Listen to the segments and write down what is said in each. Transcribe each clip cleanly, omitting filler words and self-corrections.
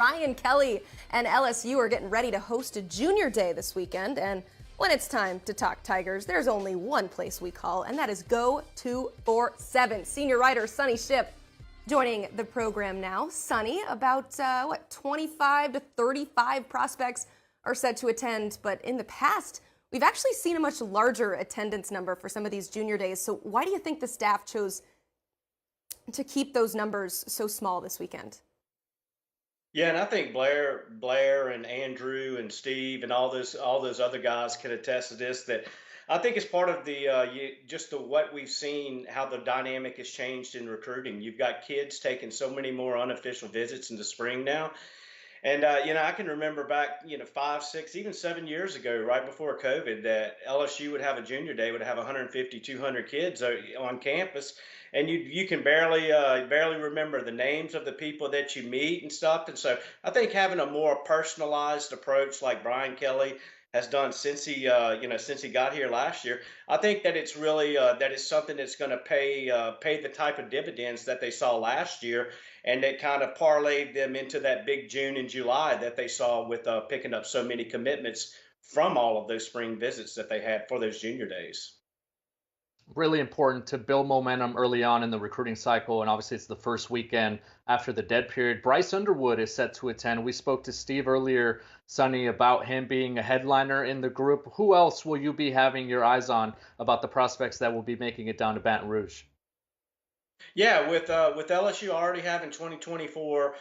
Brian Kelly and LSU are getting ready to host a junior day this weekend. And when it's time to talk Tigers, there's only one place we call, and that is Go 247. Senior writer Sonny Shipp joining the program now. Sonny, about 25 to 35 prospects are set to attend, but in the past, we've actually seen a much larger attendance number for some of these junior days. So why do you think the staff chose to keep those numbers so small this weekend? Yeah, and I think Blair and Andrew and Steve and all those other guys can attest to this. That I think it's part of the just the what we've seen, how the dynamic has changed in recruiting. You've got kids taking so many more unofficial visits in the spring now. And I can remember back, 5, 6, even 7 years ago, right before COVID, that LSU would have a junior day, would have 150, 200 kids on campus, and you can barely remember the names of the people that you meet and stuff. And so I think having a more personalized approach, like Brian Kelly has done since he got here last year, I think that it's really that is something that's going to pay the type of dividends that they saw last year, and it kind of parlayed them into that big June and July that they saw with picking up so many commitments from all of those spring visits that they had for those junior days. Really important to build momentum early on in the recruiting cycle, and obviously it's the first weekend after the dead period. Bryce Underwood is set to attend. We spoke to Steve earlier, Sonny, about him being a headliner in the group. Who else will you be having your eyes on about the prospects that will be making it down to Baton Rouge? Yeah, with LSU already having 2024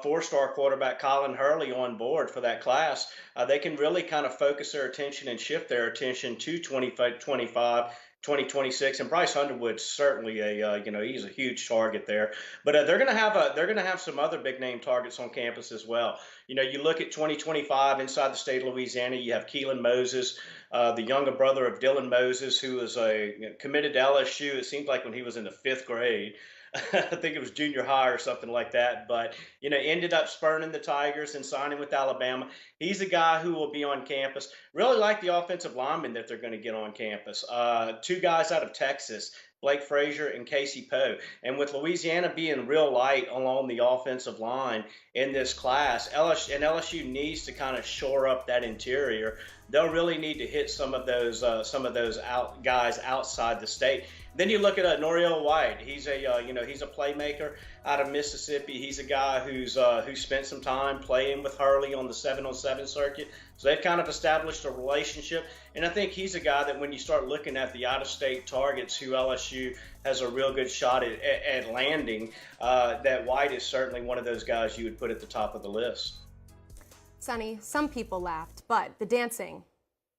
four-star quarterback Colin Hurley on board for that class, they can really kind of focus their attention and shift their attention to 2025, 2026, and Bryce Underwood's certainly he's a huge target there. But they're gonna have some other big name targets on campus as well. You look at 2025 inside the state of Louisiana, you have Keelan Moses, the younger brother of Dylan Moses, who was committed to LSU. It seems like when he was in the 5th grade. I think it was junior high or something like that, but ended up spurning the Tigers and signing with Alabama. He's a guy who will be on campus. Really like the offensive linemen that they're going to get on campus. Two guys out of Texas, Blake Frazier and Casey Poe. And with Louisiana being real light along the offensive line in this class, LSU needs to kind of shore up that interior. They'll really need to hit some of those guys outside the state. Then you look at Noriel White. He's a playmaker out of Mississippi. He's a guy who spent some time playing with Hurley on the 7-on-7 circuit. So they've kind of established a relationship. And I think he's a guy that when you start looking at the out-of-state targets who LSU has a real good shot at landing, that White is certainly one of those guys you would put at the top of the list. Sonny, some people laughed, but the dancing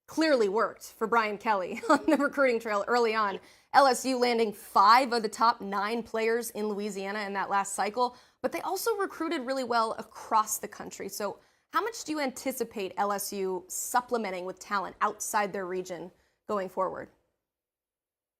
clearly worked for Brian Kelly on the recruiting trail early on. LSU landing 5 of the top 9 players in Louisiana in that last cycle, but they also recruited really well across the country. So how much do you anticipate LSU supplementing with talent outside their region going forward?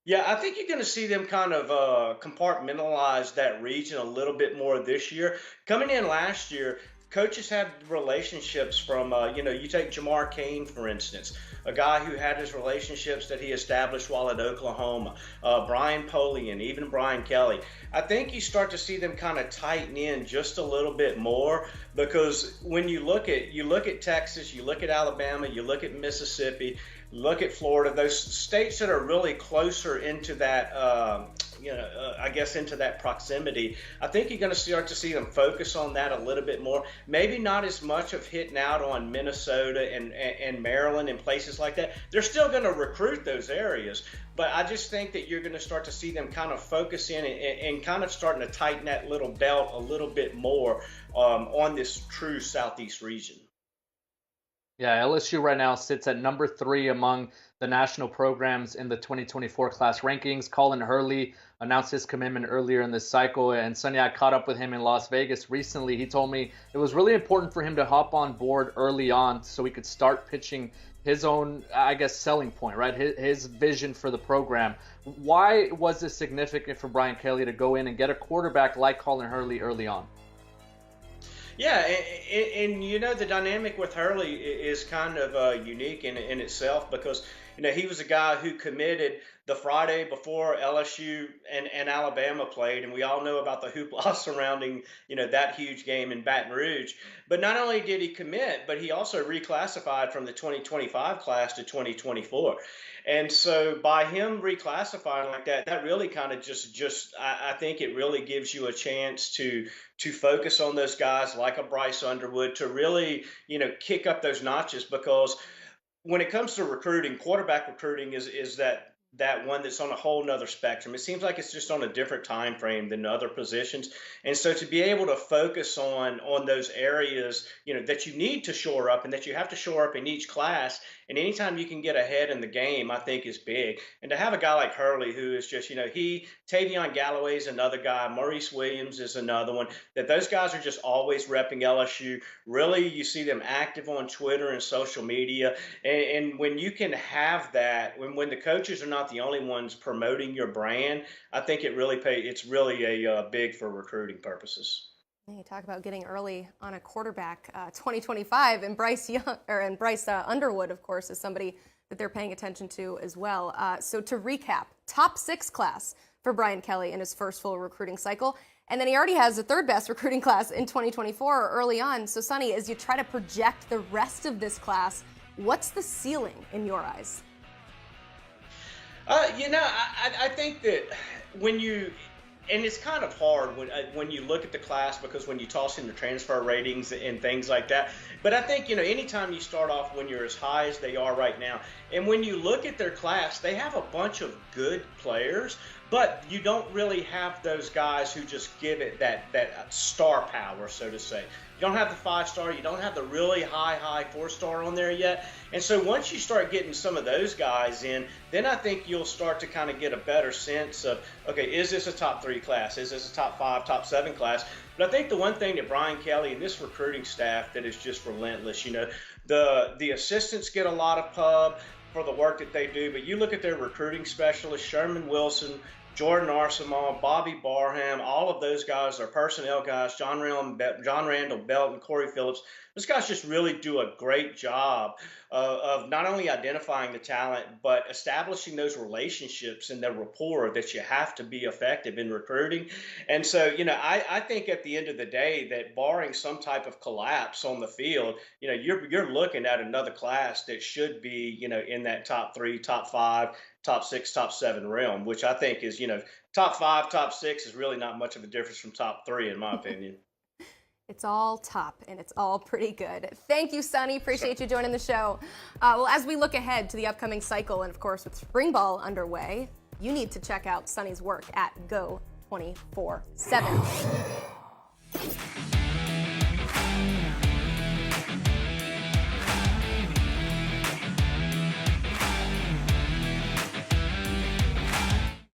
Yeah, I think you're going to see them kind of compartmentalize that region a little bit more this year. Coming in last year, coaches had relationships from, you take Jamar Cain, for instance, a guy who had his relationships that he established while at Oklahoma, Brian Polian, even Brian Kelly. I think you start to see them kind of tighten in just a little bit more, because when you look at Texas, you look at Alabama, you look at Mississippi, look at Florida, those states that are really closer into that, into that proximity. I think you're going to start to see them focus on that a little bit more. Maybe not as much of hitting out on Minnesota and Maryland and places like that. They're still going to recruit those areas, but I just think that you're going to start to see them kind of focus in and kind of starting to tighten that little belt a little bit more on this true Southeast region. Yeah, LSU right now sits at number 3 among the national programs in the 2024 class rankings. Colin Hurley announced his commitment earlier in this cycle, and Sonny, I caught up with him in Las Vegas recently. He told me it was really important for him to hop on board early on so he could start pitching his own, selling point, right? His vision for the program. Why was it significant for Brian Kelly to go in and get a quarterback like Colin Hurley early on? Yeah, and the dynamic with Hurley is kind of unique in itself, because he was a guy who committed the Friday before LSU and Alabama played, and we all know about the hoopla surrounding, that huge game in Baton Rouge. But not only did he commit, but he also reclassified from the 2025 class to 2024. And so by him reclassifying like that, that really kind of I think it really gives you a chance to focus on those guys like a Bryce Underwood to really, kick up those notches, because when it comes to recruiting, quarterback recruiting is that one that's on a whole nother spectrum. It seems like it's just on a different time frame than other positions. And so to be able to focus on those areas, that you need to shore up and that you have to shore up in each class, and anytime you can get ahead in the game, I think is big. And to have a guy like Hurley, who is just, Tavion Galloway is another guy, Maurice Williams is another one, that those guys are just always repping LSU. Really, you see them active on Twitter and social media. And when you can have that, when the coaches are not the only ones promoting your brand, I think it's really a big for recruiting purposes. You talk about getting early on a quarterback, 2025, and Bryce Underwood, of course, is somebody that they're paying attention to as well. So to recap, top 6 class for Brian Kelly in his first full recruiting cycle, and then he already has the 3rd best recruiting class in 2024 early on. So Sonny, as you try to project the rest of this class, what's the ceiling in your eyes? I think that and it's kind of hard when you look at the class, because when you toss in the transfer ratings and things like that. But I think, anytime you start off when you're as high as they are right now, and when you look at their class, they have a bunch of good players, but you don't really have those guys who just give it that star power, so to say. You don't have the 5-star. You don't have the really high 4-star on there yet. And so once you start getting some of those guys in, then I think you'll start to kind of get a better sense of, okay, is this a top 3 class? Is this a top 5, top 7 class? But I think the one thing that Brian Kelly and this recruiting staff that is just relentless, the assistants get a lot of pub for the work that they do, but you look at their recruiting specialists, Sherman Wilson, Jordan Arsenal, Bobby Barham, all of those guys are personnel guys, John Randall Belton, Corey Phillips. Those guys just really do a great job of not only identifying the talent, but establishing those relationships and the rapport that you have to be effective in recruiting. And so, I think at the end of the day that barring some type of collapse on the field, you're looking at another class that should be, in that top 3, top 5, top 6, top 7 realm, which I think is, top 5, top 6 is really not much of a difference from top 3, in my opinion. It's all top, and it's all pretty good. Thank you, Sonny. Appreciate you joining the show. Well, as we look ahead to the upcoming cycle, and of course with spring ball underway, you need to check out Sonny's work at Go 24/7.